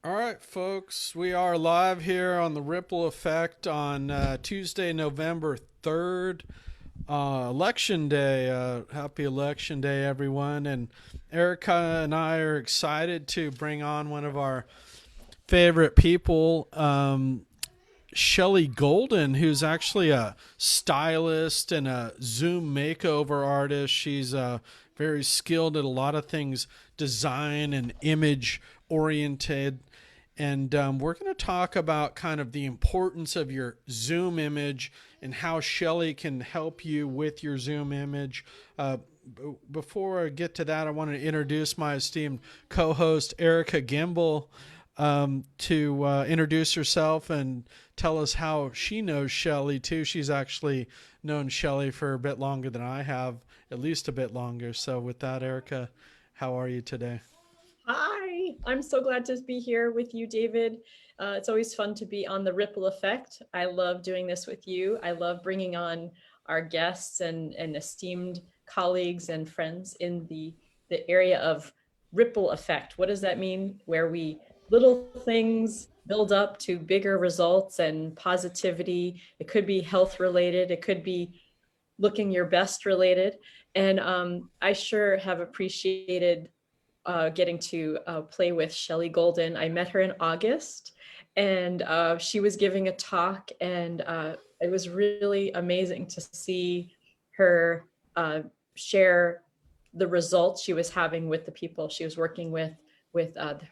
All right, folks, we are live here on the Ripple Effect on Tuesday, November 3rd, Election Day. Happy Election Day, everyone. And Erica and I are excited to bring on one of our favorite people, Shelley Golden, who's actually a stylist and a Zoom makeover artist. She's very skilled at a lot of things, design and image oriented. And we're going to talk about kind of the importance of your Zoom image and how Shelley can help you with your Zoom image. Before I get to that, I want to introduce my esteemed co host, Erica Gimbel, to introduce herself and tell us how she knows Shelley, too. She's actually known Shelley for a bit longer than I have, at least a bit longer. So, with that, Erica, how are you today? Hi, I'm so glad to be here with you, David. It's always fun to be on the Ripple Effect. I love doing this with you. I love bringing on our guests and esteemed colleagues and friends in the area of ripple effect. What does that mean? Where we little things build up to bigger results and positivity. It could be health related. It could be looking your best related. And I sure have appreciated getting to play with Shelley Golden. I met her in August, and she was giving a talk, and it was really amazing to see her share the results she was having with the people she was working with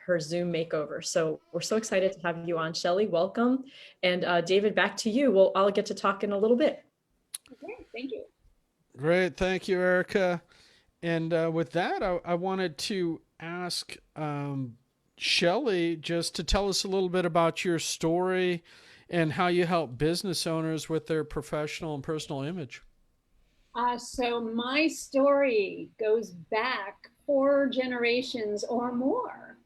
her Zoom makeover. So we're so excited to have you on, Shelley. Welcome. And David, back to you. I'll get to talk in a little bit. Okay, thank you. Great. Thank you, Erica. And with that, I wanted to ask Shelley just to tell us a little bit about your story and how you help business owners with their professional and personal image. So my story goes back 4 generations or more.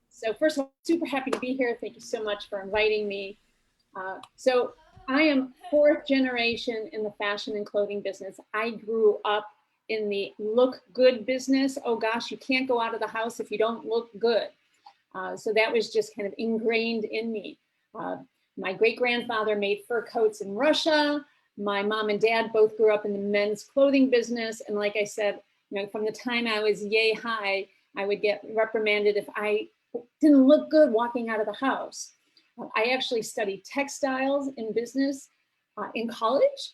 So first of all, super happy to be here. Thank you so much for inviting me. So I am fourth generation in the fashion and clothing business. I grew up in the look good business. Oh gosh, you can't go out of the house if you don't look good. So that was just kind of ingrained in me. Uh, my great grandfather made fur coats in Russia. My mom and dad both grew up in the men's clothing business. And like I said, from the time I was yay high, I would get reprimanded if I didn't look good walking out of the house. I actually studied textiles in business in college.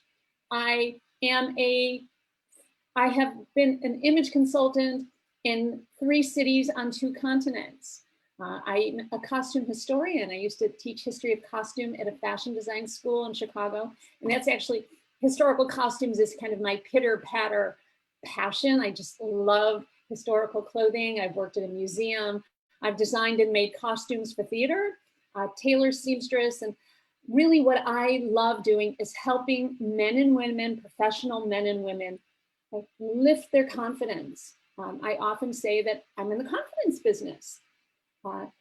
I am I have been an image consultant in 3 cities on 2 continents. I'm a costume historian. I used to teach history of costume at a fashion design school in Chicago. And that's actually, historical costumes is kind of my pitter patter passion. I just love historical clothing. I've worked at a museum. I've designed and made costumes for theater, tailor, seamstress. And really what I love doing is helping men and women, professional men and women, lift their confidence. I often say that I'm in the confidence business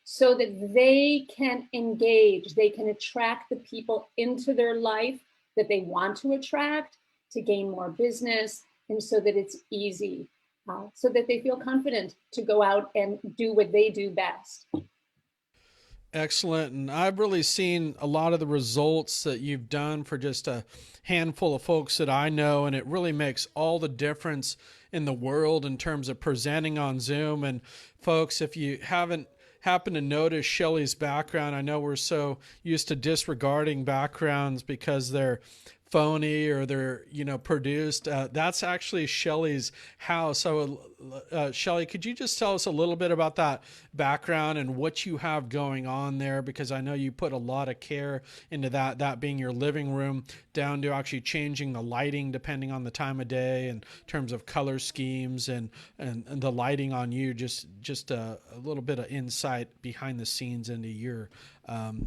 so that they can engage, they can attract the people into their life that they want to attract to gain more business, and so that it's easy, so that they feel confident to go out and do what they do best. Excellent. And I've really seen a lot of the results that you've done for just a handful of folks that I know. And it really makes all the difference in the world in terms of presenting on Zoom. And folks, if you haven't happened to notice Shelley's background, I know we're so used to disregarding backgrounds because they're phony or they're produced. That's actually Shelley's house. So Shelley, could you just tell us a little bit about that background and what you have going on there, because I know you put a lot of care into that being your living room, down to actually changing the lighting depending on the time of day in terms of color schemes and the lighting on you. Just a little bit of insight behind the scenes into your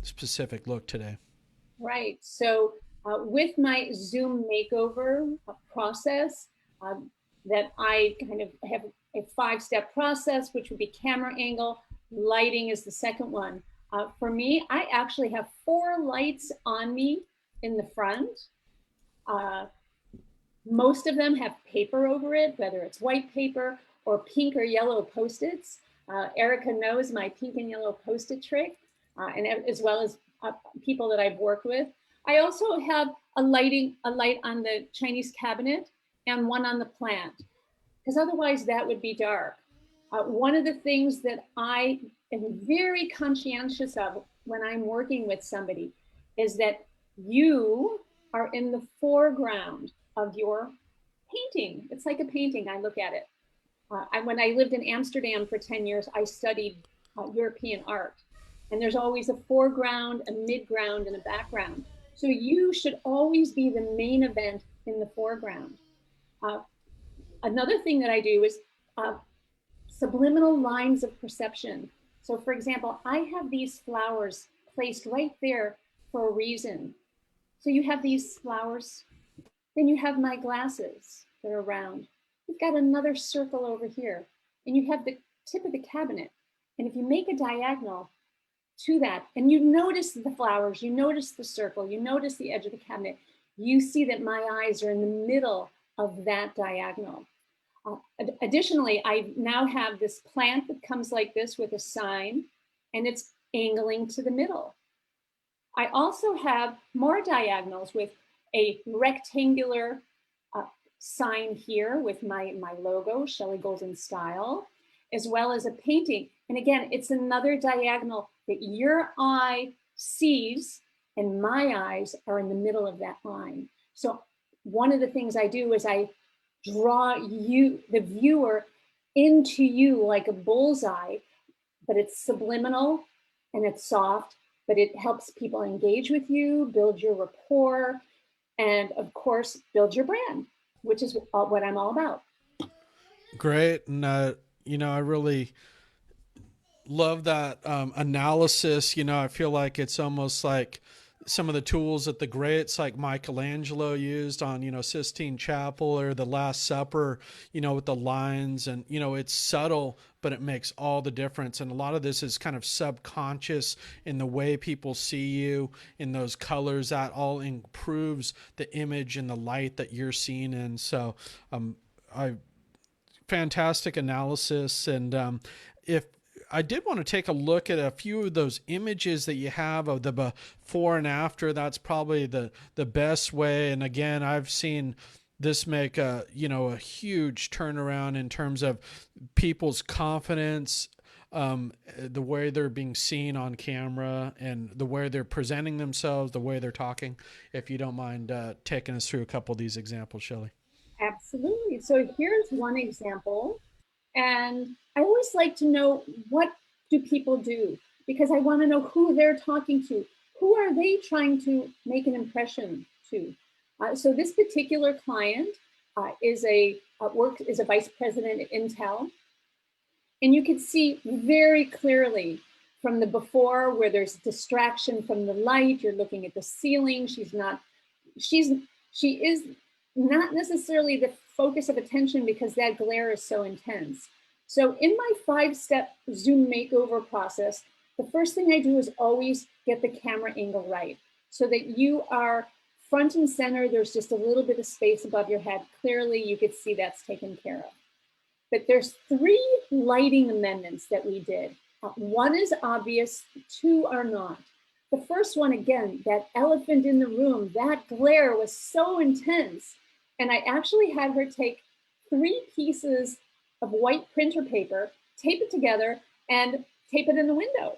specific look today. Right. So with my Zoom makeover process, that I kind of have a 5-step process, which would be camera angle, lighting is the second one. For me, I actually have 4 lights on me in the front. Uh, Most of them have paper over it, whether it's white paper or pink or yellow Post-its. Erica knows my pink and yellow Post-it trick, and as well as people that I've worked with. I also have a light on the Chinese cabinet and one on the plant, because otherwise that would be dark. One of the things that I am very conscientious of when I'm working with somebody is that you are in the foreground of your painting. It's like a painting. I look at it. When I lived in Amsterdam for 10 years, I studied European art. And there's always a foreground, a midground, and a background. So you should always be the main event in the foreground. Another thing that I do is subliminal lines of perception. So for example, I have these flowers placed right there for a reason. So you have these flowers, then you have my glasses that are round. You've got another circle over here, and you have the tip of the cabinet. And if you make a diagonal to that, and you notice the flowers, you notice the circle, you notice the edge of the cabinet, you see that my eyes are in the middle of that diagonal. Additionally, I now have this plant that comes like this with a sign, and it's angling to the middle. I also have more diagonals with a rectangular sign here with my logo, Shelley Golden Style, as well as a painting. And again, it's another diagonal that your eye sees, and my eyes are in the middle of that line. So one of the things I do is I draw you, the viewer, into you like a bullseye, but it's subliminal and it's soft, but it helps people engage with you, build your rapport, and of course, build your brand, which is what I'm all about. Great. And, I really love that analysis. I feel like it's almost like some of the tools that the greats like Michelangelo used on, Sistine Chapel or the Last Supper, with the lines, and, it's subtle, but it makes all the difference. And a lot of this is kind of subconscious in the way people see you, in those colors. That all improves the image and the light that you're seeing in. So, fantastic analysis. And if I did want to take a look at a few of those images that you have of the before and after. That's probably the best way. And again, I've seen this make a huge turnaround in terms of people's confidence, the way they're being seen on camera, and the way they're presenting themselves, the way they're talking. If you don't mind taking us through a couple of these examples, Shelley. Absolutely. So here's one example. And I always like to know, what do people do? Because I want to know who they're talking to. Who are they trying to make an impression to? So this particular client is a vice president at Intel. And you can see very clearly from the before, where there's distraction from the light. You're looking at the ceiling. She is not necessarily the focus of attention because that glare is so intense. So in my 5-step Zoom makeover process, the first thing I do is always get the camera angle right so that you are front and center. There's just a little bit of space above your head. Clearly, you could see that's taken care of. But there's 3 lighting amendments that we did. One is obvious, 2 are not. The first one, again, that elephant in the room, that glare was so intense. And I actually had her take 3 pieces of white printer paper, tape it together, and tape it in the window.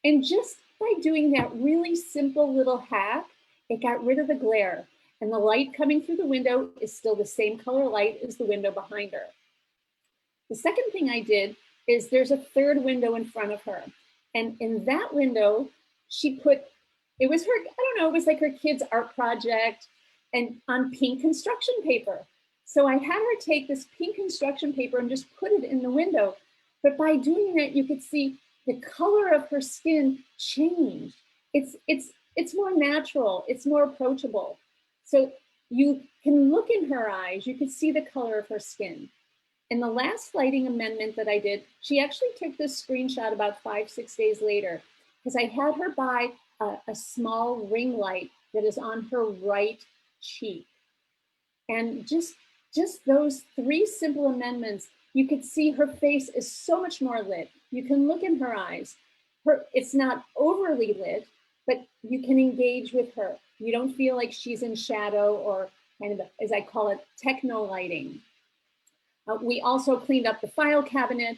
And just by doing that really simple little hack, it got rid of the glare. And the light coming through the window is still the same color light as the window behind her. The second thing I did is there's a 3rd window in front of her. And in that window, she put, it was like her kid's art project, and on pink construction paper. So I had her take this pink construction paper and just put it in the window. But by doing that, you could see the color of her skin changed. It's more natural, it's more approachable. So you can look in her eyes, you can see the color of her skin. And the last lighting amendment that I did, she actually took this screenshot about 5-6 days later, because I had her buy a small ring light that is on her right cheek. And just those 3 simple amendments you could see her face is so much more lit. You can look in her eyes. It's not overly lit, but you can engage with her. You don't feel like she's in shadow or kind of, as I call it, techno lighting. We also cleaned up the file cabinet.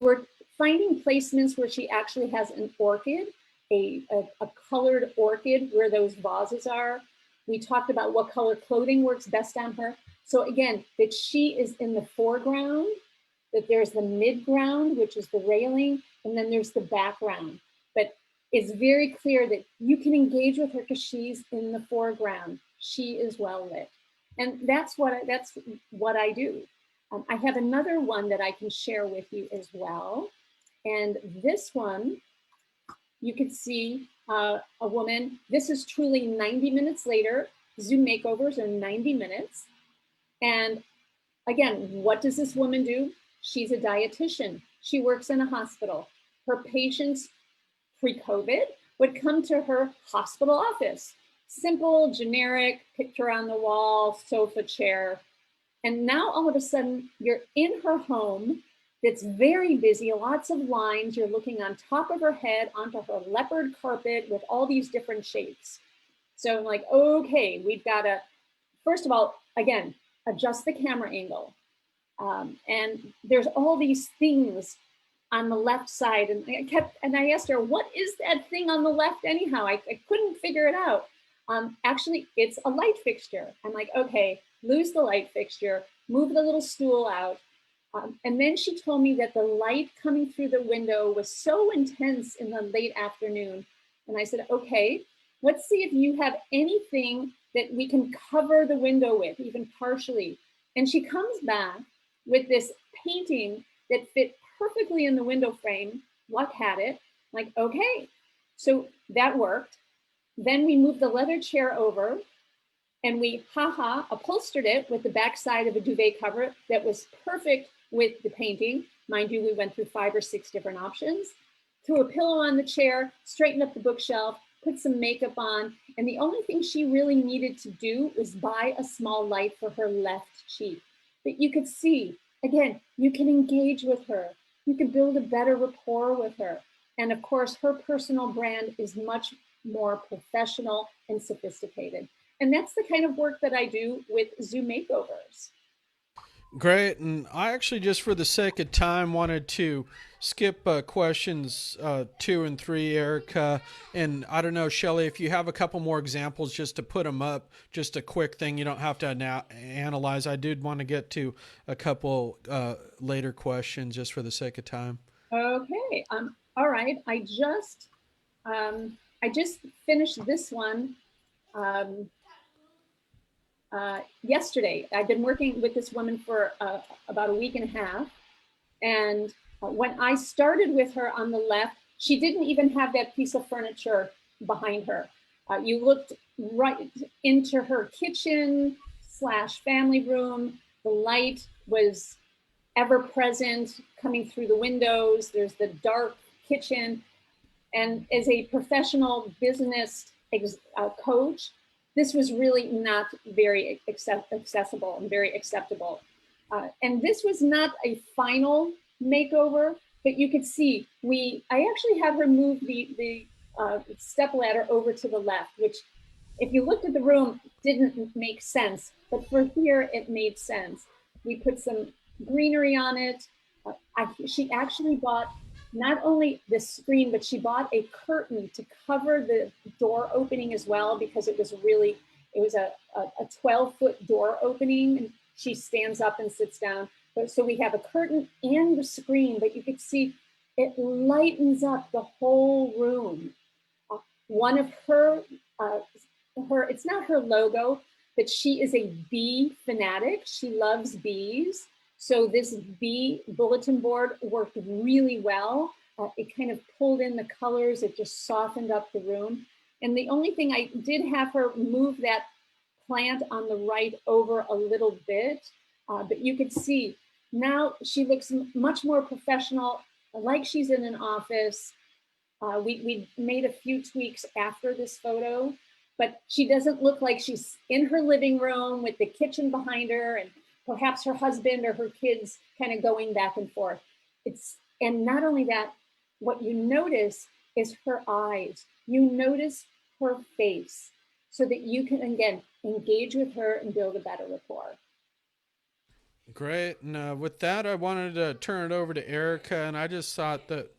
We're finding placements where she actually has an orchid, a colored orchid where those vases are. We talked about what color clothing works best on her. So again, that she is in the foreground, that there's the midground, which is the railing, and then there's the background. But it's very clear that you can engage with her because she's in the foreground. She is well lit. And that's what I do. I have another one that I can share with you as well. And this one, you can see a woman. This is truly 90 minutes later. Zoom makeovers are 90 minutes. And again, what does this woman do? She's a dietitian. She works in a hospital. Her patients pre-COVID would come to her hospital office. Simple, generic, picture on the wall, sofa, chair. And now all of a sudden you're in her home that's very busy, lots of lines. You're looking on top of her head onto her leopard carpet with all these different shapes. So I'm like, okay, we've got to, first of all, again, adjust the camera angle. And there's all these things on the left side. And I asked her, what is that thing on the left anyhow? I couldn't figure it out. Actually, it's a light fixture. I'm like, okay, lose the light fixture, move the little stool out. And then she told me that the light coming through the window was so intense in the late afternoon. And I said, okay, let's see if you have anything that we can cover the window with, even partially. And she comes back with this painting that fit perfectly in the window frame. Luck had it. I'm like, okay, so that worked. Then we moved the leather chair over and we upholstered it with the backside of a duvet cover that was perfect with the painting. Mind you, we went through 5 or 6 different options. Threw a pillow on the chair, straightened up the bookshelf, put some makeup on. And the only thing she really needed to do was buy a small light for her left cheek. But you could see, again, you can engage with her. You can build a better rapport with her. And of course, her personal brand is much more professional and sophisticated. And that's the kind of work that I do with Zoom makeovers. Great. And I actually, just for the sake of time, wanted to skip questions 2 and 3, Erica. And I don't know, Shelley, if you have a couple more examples just to put them up, just a quick thing. You don't have to analyze. I did want to get to a couple later questions just for the sake of time. Okay. All right. I just finished this one yesterday. I've been working with this woman for about a week and a half. And when I started with her on the left, she didn't even have that piece of furniture behind her. You looked right into her kitchen / family room. The light was ever present coming through the windows. There's the dark kitchen. And as a professional business coach, this was really not very accessible and very acceptable. And this was not a final makeover, but you could see I actually had her move the step ladder over to the left, which if you looked at the room, didn't make sense, but for here, it made sense. We put some greenery on it. She actually bought not only the screen, but she bought a curtain to cover the door opening as well, because it was a 12-foot door opening, and she stands up and sits down. So we have a curtain and the screen, but you could see it lightens up the whole room. One of her, it's not her logo, but she is a bee fanatic. She loves bees. So this bee bulletin board worked really well. It kind of pulled in the colors. It just softened up the room. And the only thing, I did have her move that plant on the right over a little bit, but you could see now she looks much more professional, like she's in an office. We made a few tweaks after this photo, but she doesn't look like she's in her living room with the kitchen behind her and perhaps her husband or her kids kind of going back and forth. And not only that, what you notice is her eyes. You notice her face so that you can, again, engage with her and build a better rapport. Great. And with that, I wanted to turn it over to Erica, and I just thought that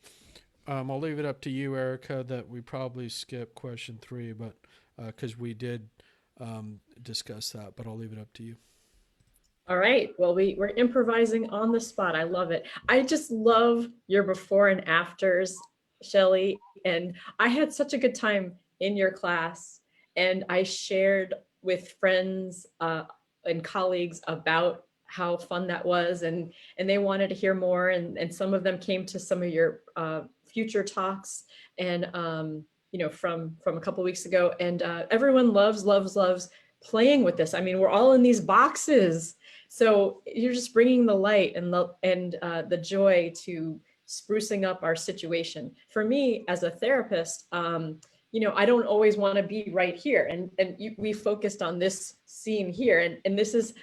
I'll leave it up to you, Erica, that we probably skip question 3, but because we did discuss that, but I'll leave it up to you. All right. Well, we're improvising on the spot. I love it. I just love your before and afters, Shelley. And I had such a good time in your class. And I shared with friends and colleagues about how fun that was. And they wanted to hear more. And some of them came to some of your future talks and, from a couple of weeks ago. And everyone loves playing with this. I mean, we're all in these boxes. So you're just bringing the light and the joy to sprucing up our situation. For me, as a therapist, I don't always want to be right here. We focused on this scene here. And this is,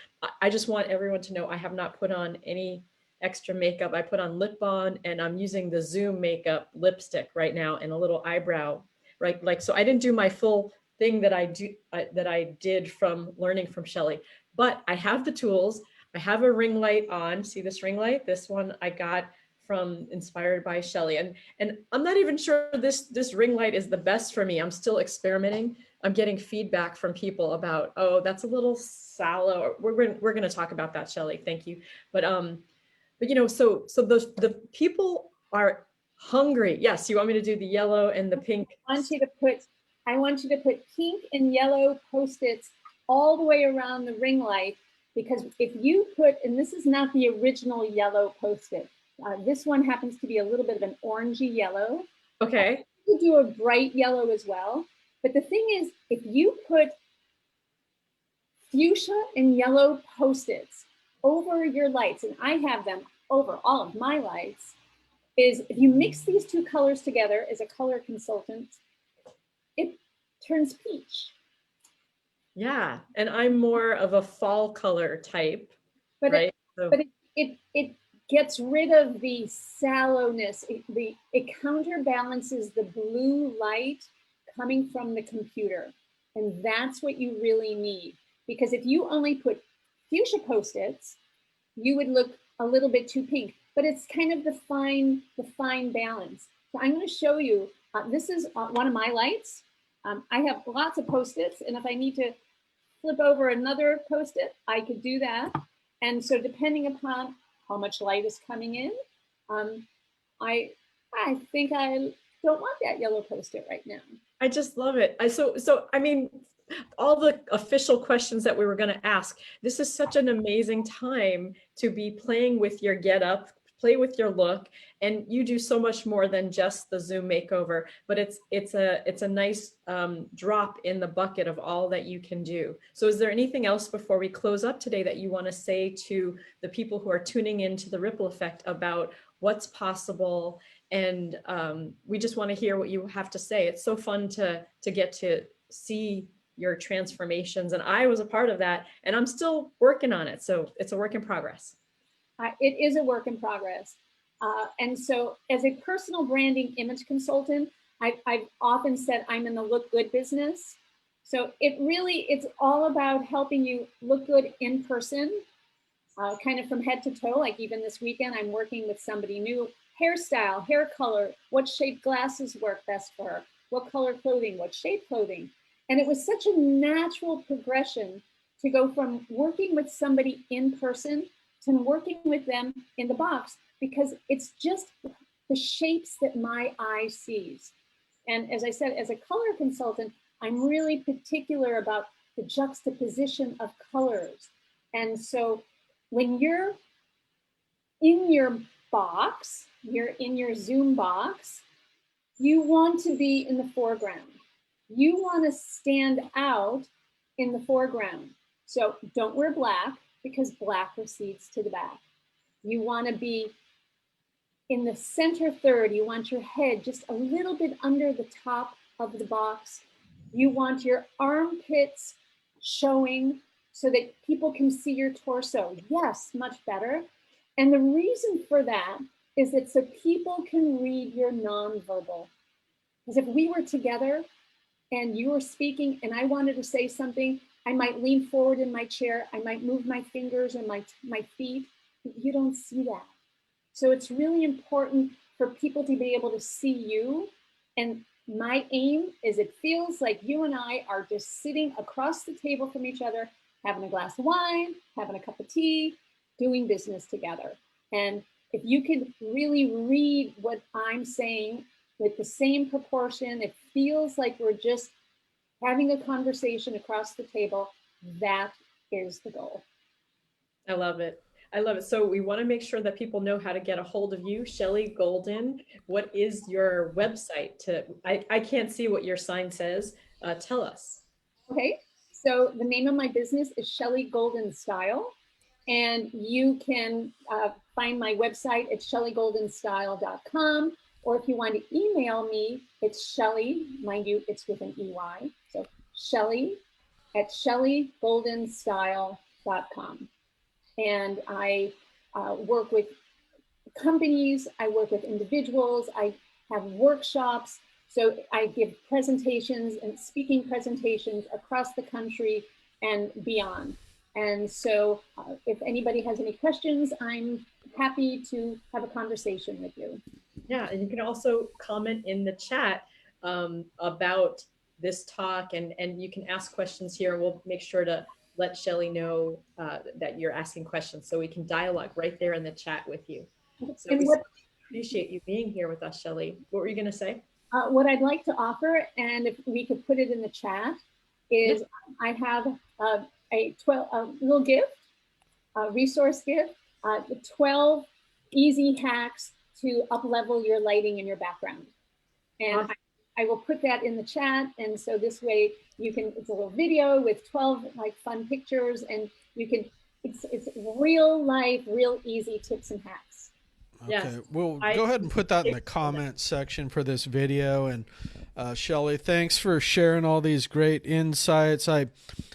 I just want everyone to know I have not put on any extra makeup. I put on lip balm and I'm using the Zoom makeup lipstick right now and a little eyebrow, right? Like, so I didn't do my full thing that I did from learning from Shelley. But I have the tools. I have a ring light on. See this ring light? This one I got from inspired by Shelley. And I'm not even sure this ring light is the best for me. I'm still experimenting. I'm getting feedback from people about, oh, that's a little sallow. We're going to talk about that, Shelley. Thank you. But so the people are hungry. Yes, you want me to do the yellow and the pink? I want you to put pink and yellow Post-its all the way around the ring light, because if you put, and this is not the original yellow Post-it, this one happens to be a little bit of an orangey yellow. Okay. You do a bright yellow as well. But the thing is, if you put fuchsia and yellow Post-its over your lights, and I have them over all of my lights, is if you mix these two colors together as a color consultant, it turns peach. Yeah, and I'm more of a fall color type, but right? It gets rid of the sallowness. It counterbalances the blue light coming from the computer, and that's what you really need. Because if you only put fuchsia Post-its, you would look a little bit too pink. But it's kind of the fine balance. So I'm going to show you. This is one of my lights. I have lots of Post-its, and if I need to flip over another Post-it, I could do that. And so depending upon how much light is coming in, I think I don't want that yellow Post-it right now. I just love it. So I mean, all the official questions that we were going to ask, this is such an amazing time to be playing with your get up, play with your look, and you do so much more than just the Zoom makeover, but it's a nice drop in the bucket of all that you can do. So is there anything else before we close up today that you want to say to the people who are tuning into the Ripple Effect about what's possible? And we just want to hear what you have to say. It's so fun to get to see your transformations, and I was a part of that, and I'm still working on it. So it's a work in progress. It is a work in progress. And so as a personal branding image consultant, I've often said I'm in the look good business. So it's all about helping you look good in person, kind of from head to toe. Like even this weekend, I'm working with somebody new, hairstyle, hair color, what shape glasses work best for her, what color clothing, what shape clothing. And it was such a natural progression to go from working with somebody in person to working with them in the box, because it's just the shapes that my eye sees. And as I said, as a color consultant, I'm really particular about the juxtaposition of colors. And so when you're in your box, you're in your Zoom box, you want to be in the foreground. You want to stand out in the foreground. So don't wear black, because black recedes to the back. You want to be in the center third. You want your head just a little bit under the top of the box. You want your armpits showing so that people can see your torso. Yes, much better. And the reason for that is that so people can read your nonverbal. Because if we were together and you were speaking and I wanted to say something, I might lean forward in my chair, I might move my fingers and my feet. You don't see that. So it's really important for people to be able to see you. And my aim is it feels like you and I are just sitting across the table from each other, having a glass of wine, having a cup of tea, doing business together. And if you could really read what I'm saying with the same proportion, it feels like we're just having a conversation across the table. That is the goal. I love it. I love it. So we want to make sure that people know how to get a hold of you, Shelley Golden. What is your website? I can't see what your sign says. Tell us. Okay, so the name of my business is Shelley Golden Style, and you can find my website at shelleygoldenstyle.com, or if you want to email me, it's Shelley, mind you, it's with an EY, so Shelley at shelleygoldenstyle.com. And I work with companies, I work with individuals, I have workshops. So I give presentations and speaking presentations across the country and beyond. And so if anybody has any questions, I'm happy to have a conversation with you. Yeah, and you can also comment in the chat about this talk, and you can ask questions here. We'll make sure to let Shelley know that you're asking questions so we can dialogue right there in the chat with you. So we appreciate you being here with us, Shelley. What were you going to say? What I'd like to offer, and if we could put it in the chat, is I have a little gift, a resource gift, 12 easy hacks to up-level your lighting in your background. And awesome. I will put that in the chat. And so this way you can, it's a little video with 12 like fun pictures, and you can, it's real life, real easy tips and hacks. Okay, yes. We'll go ahead and put that in the comment section for this video. And Shelley, thanks for sharing all these great insights. I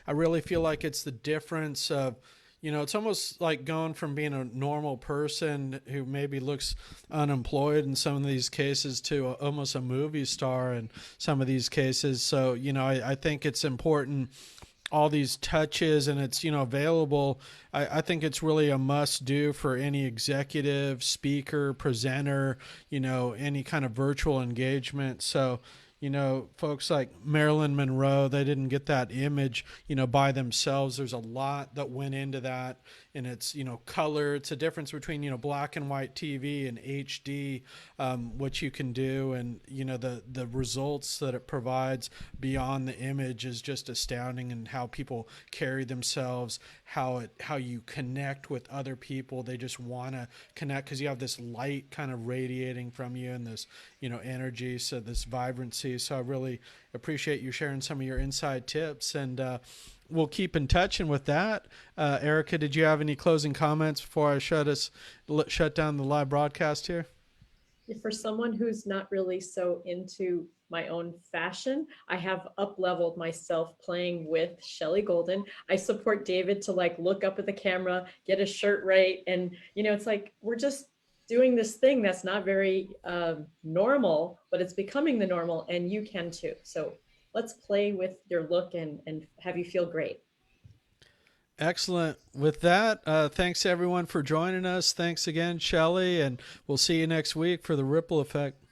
really feel like it's the difference of, you know, it's almost like going from being a normal person who maybe looks unemployed in some of these cases to almost a movie star in some of these cases. So, you know, I think it's important, all these touches, and it's, you know, available. I think it's really a must do for any executive, speaker, presenter, you know, any kind of virtual engagement. So, you know, folks like Marilyn Monroe, they didn't get that image, you know, by themselves. There's a lot that went into that, and it's, you know, color. It's a difference between, you know, black and white TV and HD, what you can do. And, you know, the results that it provides beyond the image is just astounding, and how people carry themselves, how you connect with other people. They just want to connect because you have this light kind of radiating from you, and this, you know, energy, so this vibrancy. So I really appreciate you sharing some of your inside tips, and we'll keep in touch. And with that, Erica, did you have any closing comments before I shut down the live broadcast here? For someone who's not really so into my own fashion, I have up-leveled myself playing with Shelley Golden. I support David to like look up at the camera, get a shirt right. And, you know, it's like, we're just doing this thing that's not very normal, but it's becoming the normal, and you can too. So let's play with your look and have you feel great. Excellent. With that, thanks everyone for joining us. Thanks again, Shelley, and we'll see you next week for the Ripple Effect.